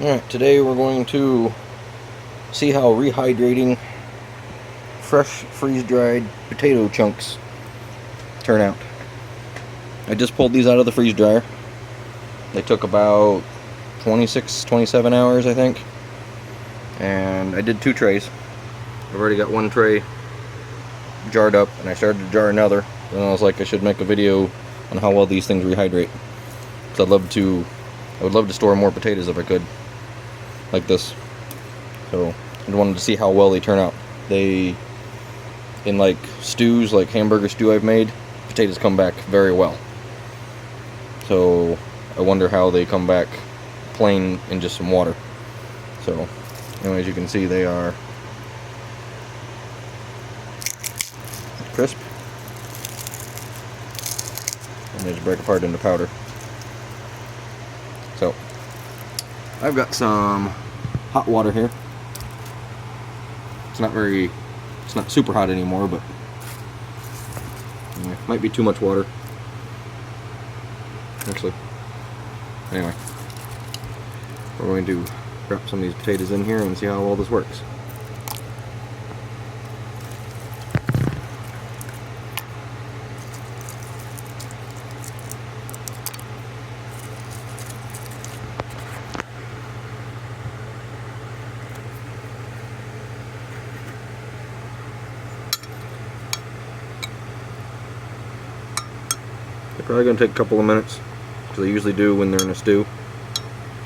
Alright, today we're going to see how rehydrating fresh freeze-dried potato chunks turn out. I just pulled these out of the freeze dryer. They took about 27 hours, I think. And I did 2 trays. I've already got 1 tray jarred up, and I started to jar another. And I was like, I should make a video on how well these things rehydrate. Because I would love to store more potatoes if I could, like this. So I wanted to see how well they turn out. In like stews, like hamburger stew I've made, potatoes come back very well. So I wonder how they come back plain in just some water. So anyway, as you can see, they are crisp, and they just break apart into powder. So I've got some hot water here. It's not super hot anymore, but yeah, might be too much water. Actually, anyway, we're going to drop some of these potatoes in here and see how well this works. They're probably going to take a couple of minutes, because they usually do when they're in a stew.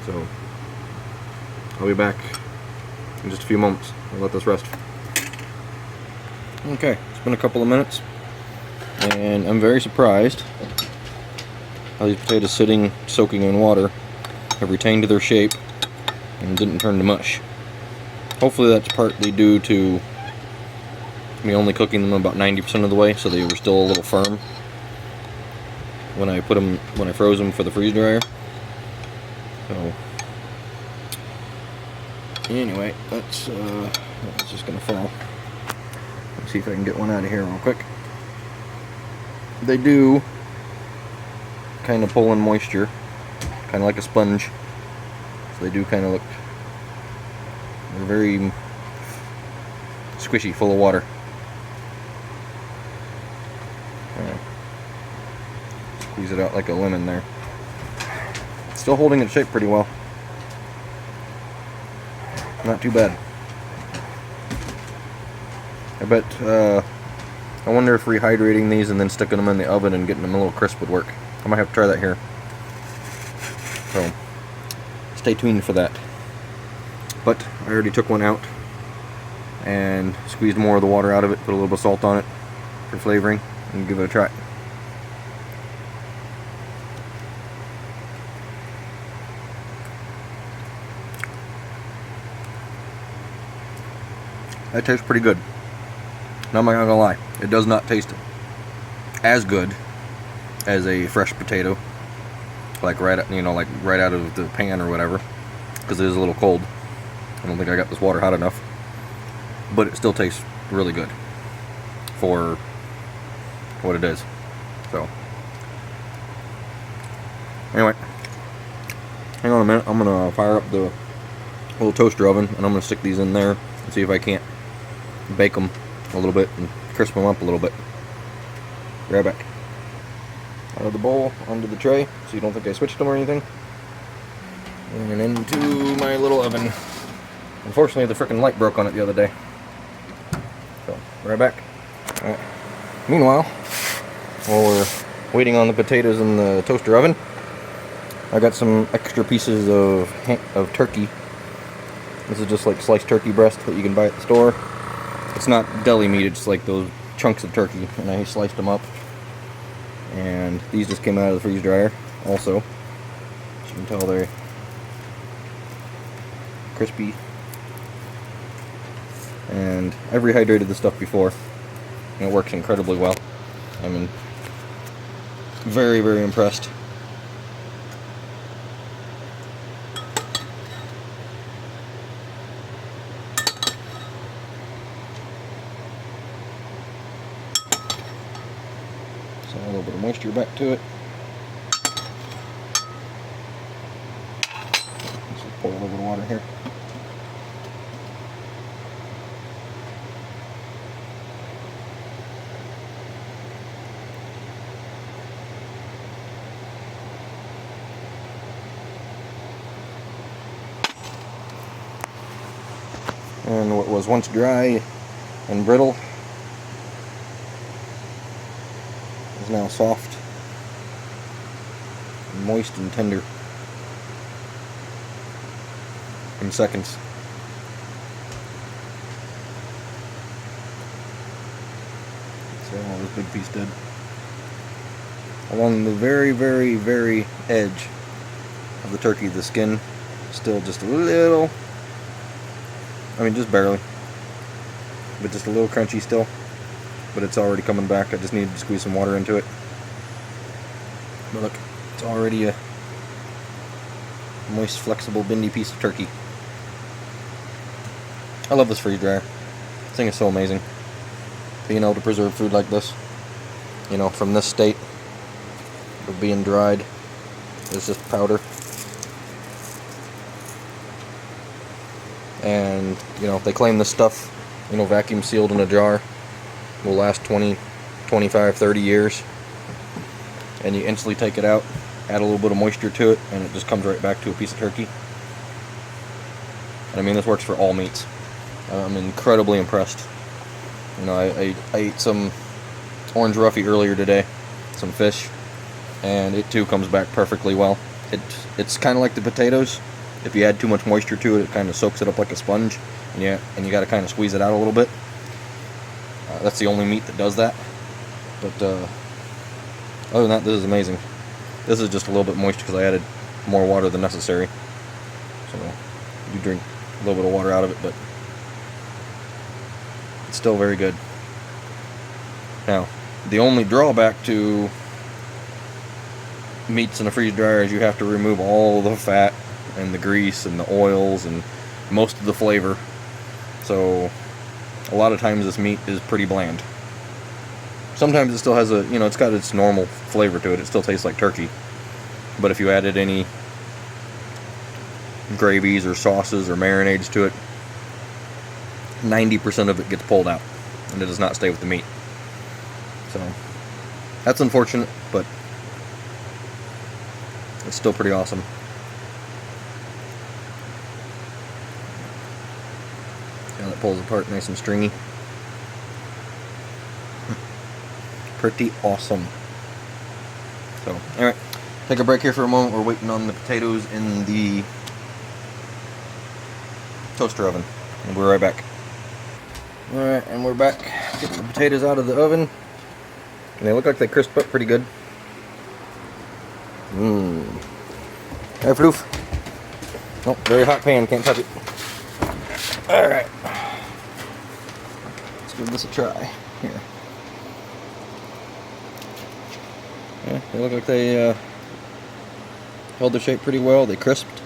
So I'll be back in just a few moments. I'll let this rest. Okay, it's been a couple of minutes, and I'm very surprised how these potatoes sitting, soaking in water, have retained their shape and didn't turn to mush. Hopefully that's partly due to me only cooking them about 90% of the way, so they were still a little firm when I froze them for the freeze dryer. So anyway, that's just gonna fall. Let's see if I can get one out of here real quick. They do kind of pull in moisture, kind of like a sponge. So they do kind of look, they're very squishy, full of water. Squeeze it out like a lemon there. Still holding its shape pretty well. Not too bad. I wonder if rehydrating these and then sticking them in the oven and getting them a little crisp would work. I might have to try that here. So stay tuned for that. But I already took one out and squeezed more of the water out of it, put a little bit of salt on it for flavoring, and give it a try. That tastes pretty good. Now I'm not gonna lie, it does not taste as good as a fresh potato, like right out of the pan or whatever, because it is a little cold. I don't think I got this water hot enough, but it still tastes really good for what it is. So anyway, hang on a minute. I'm gonna fire up the little toaster oven, and I'm gonna stick these in there and see if I can't bake them a little bit and crisp them up a little bit. Be right back. Out of the bowl, onto the tray, so you don't think I switched them or anything. And into my little oven. Unfortunately, the frickin' light broke on it the other day. So, right back. Alright. Meanwhile, while we're waiting on the potatoes in the toaster oven, I got some extra pieces of turkey. This is just like sliced turkey breast that you can buy at the store. It's not deli meat, it's like those chunks of turkey, and I sliced them up. And these just came out of the freeze dryer also. As you can tell, they're crispy. And I've rehydrated this stuff before, and it works incredibly well. I'm very, very impressed. A little bit of moisture back to it. pour a little bit of water here. And what was once dry and brittle is now soft and moist and tender in seconds. So this big piece did. Along the very, very, very edge of the turkey, the skin still just a little, I mean just barely, but just a little crunchy still, but it's already coming back. I just need to squeeze some water into it. But look, it's already a moist, flexible, bendy piece of turkey. I love this freeze dryer. This thing is so amazing. Being able to preserve food like this, you know, from this state of being dried, it's just powder. And, you know, they claim this stuff, you know, vacuum sealed in a jar, will last 20, 25, 30 years. And you instantly take it out, add a little bit of moisture to it, and it just comes right back to a piece of turkey. And I mean, this works for all meats. I'm incredibly impressed. You know, I ate some orange roughy earlier today, some fish, and it too comes back perfectly well. It's kind of like the potatoes. If you add too much moisture to it, it kind of soaks it up like a sponge, and you got to kind of squeeze it out a little bit. That's the only meat that does that. But other than that, this is amazing. This is just a little bit moist because I added more water than necessary. So you drink a little bit of water out of it, but it's still very good. Now, the only drawback to meats in a freeze dryer is you have to remove all the fat and the grease and the oils and most of the flavor. So a lot of times this meat is pretty bland. Sometimes it still has a, you know, it's got its normal flavor to it. It still tastes like turkey. But if you added any gravies or sauces or marinades to it, 90% of it gets pulled out and it does not stay with the meat. So that's unfortunate, but it's still pretty awesome. Now that pulls apart nice and stringy. Pretty awesome. So, alright, take a break here for a moment. We're waiting on the potatoes in the toaster oven. And we'll be right back. Alright, and we're back. Getting the potatoes out of the oven. And they look like they crisp up pretty good. Hey, floof. Oh, very hot pan, can't touch it. Alright. Let's give this a try. Here. Yeah, they look like they held their shape pretty well. They crisped.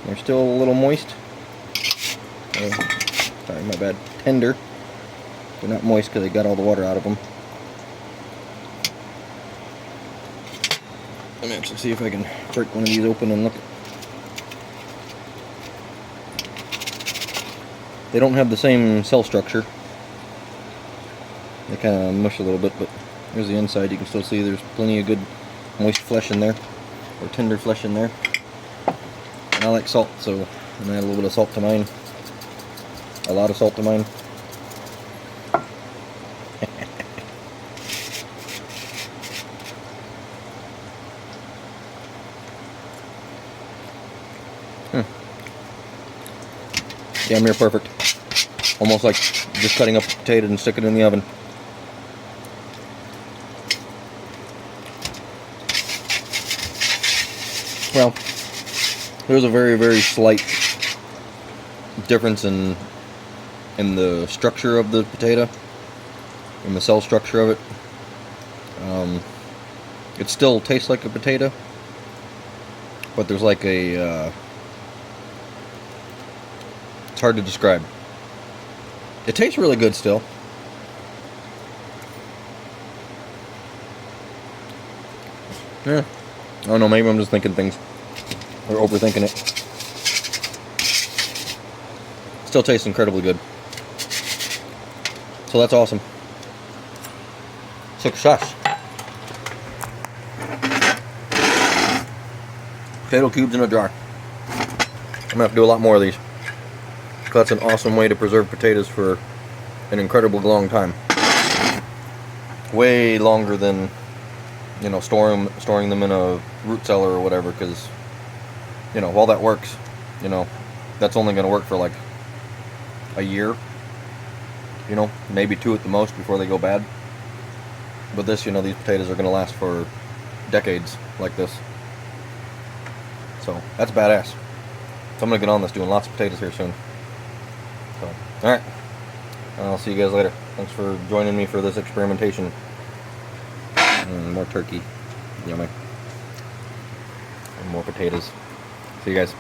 They're still a little moist. Sorry, my bad. Tender. They're not moist because they got all the water out of them. Let me actually see if I can break one of these open and look. They don't have the same cell structure. They kind of mush a little bit, but here's the inside. You can still see there's plenty of good moist flesh in there, or tender flesh in there. And I like salt, so I'm going to add a little bit of salt to mine. A lot of salt to mine. Damn near perfect. Almost like just cutting up a potato and sticking it in the oven. Well, there's a very, very slight difference in the structure of the potato, in the cell structure of it. It still tastes like a potato, but there's like a it's hard to describe. It tastes really good still. Yeah, I don't know, maybe I'm just thinking things. Or overthinking it. Still tastes incredibly good. So that's awesome. Success. Potato cubes in a jar. I'm gonna have to do a lot more of these. That's an awesome way to preserve potatoes for an incredibly long time. Way longer than, you know, storing them in a root cellar or whatever, because, you know, while that works, you know, that's only going to work for like a year, you know, maybe 2 at the most before they go bad. But this, you know, these potatoes are going to last for decades like this. So that's badass. So I'm going to get on this, doing lots of potatoes here soon. So, alright. I'll see you guys later. Thanks for joining me for this experimentation. More turkey. Yummy. And more potatoes. See you guys.